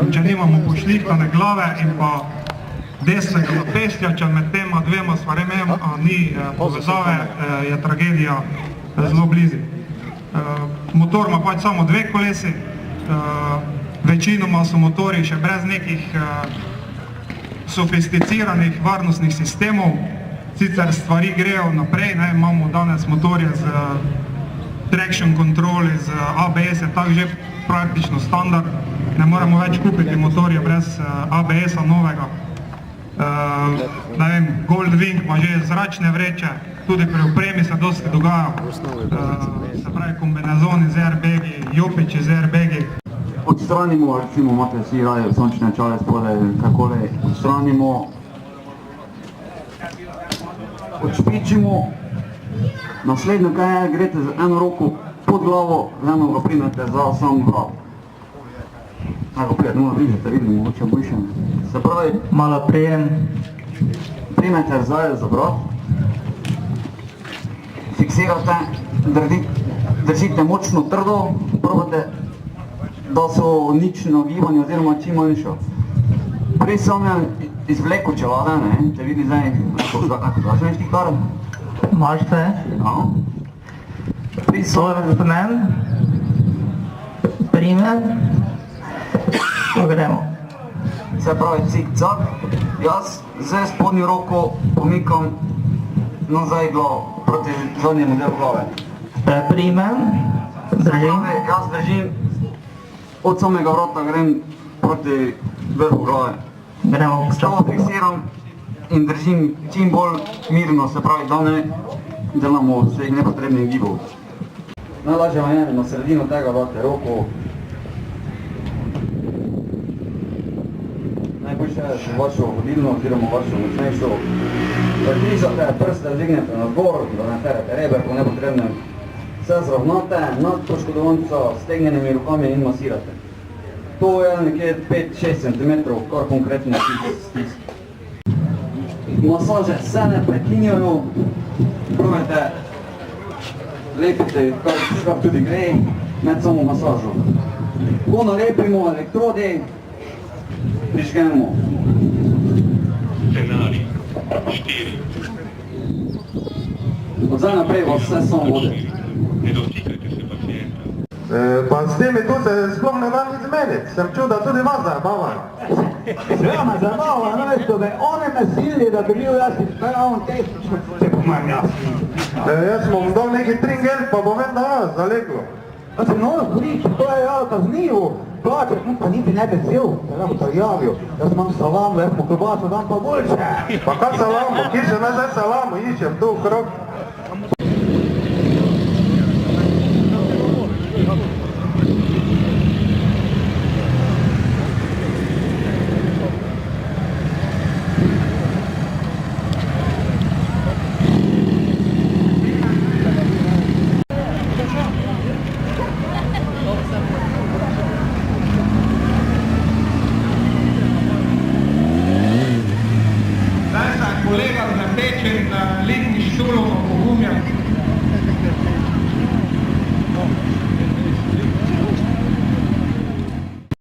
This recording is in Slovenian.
In če nimamo pošlihtane glave in pa desnega zapestja, če med tema dvema stvarema ni povezave, je tragedija zelo blizu. Motor ima pač samo dve kolesi, večinoma so motori še brez nekih sofisticiranih varnostnih sistemov, sicer stvari grejo naprej, imamo danes motorje z traction control, z ABS, je tak že praktično standard, ne moremo več kupiti motorje brez ABS-a novega. Goldwing ima že zračne vreče, tudi pri opremi se dosti dogaja, se pravi kombinezoni z airbagi, jopiči z airbagi. Odstranimo, recimo imate vsi raje sončne čale spodaj, kakole, odstranimo, odšpičimo, naslednjo kaj je, greste z eno roko pod glavo, z eno ga primete za sam vrat. Tako prijeti, malo bližete, vidimo, mogoče boljše. Se pravi, malo prijem. Primete zdaj za vrat, fiksirate, držite močno trdo, probate, da so nično gibanje oziroma čim manjšo. Prej sem izvlekel čelade, te vidi zdaj, kako zažneš ti kar? Maš se? Ja. To je vzmen, primer, to gremo. Se pravi cik-cak, jaz zdaj spodnjo roko pomikam nazaj glavo, proti zadnjemu delu glave. Primer, držim. Jaz držim, od samega vrata grem proti vrhu glave. Gremo Stavo fiksiram in držim čim bolj mirno, se pravi, da ne delamo vseh nepotrebnih gibov. Najlažje vam je na sredino tega date roko. Najboljše je vašo vodilno oziroma vašo močnejšo. Približate, prste dignete nagor, da ne terete reber po nepotrebnem. Vse zravnate nad poškodovanca s stegnjenimi rokami in masirate. To je nekje 5-6 cm, kar konkretno stisk. Masaže se ne prekinjajo, probajte, lepite, kar tudi gre, med samo masažo. Ko nalepimo elektrode, prižgemo. Scenarij 4. Od zdaj naprej vas vse samo vodi. Ne dotikajte se pacijenta. Pa s temi tu se sploh ne da nič zmeniti. Sem čul, da tudi vas zabavajo. Sve me zabava, namesto da one me sili, da bi bil jaz izpravljen tehnično, če pomem jaz. Jaz sem vam dal neki tringel, pa bo ven da jaz zaleglo. Pa se novo spriči, to je ja kaznivo, plačeš, pa niti ne bi vzel, da ne bo to javil. Jaz imam salamo, jaz mu klobaso dam pa boljše. Pa kaj salamo, kjer še nazaj salamo, iščem tu krok. Kolega z napečen lik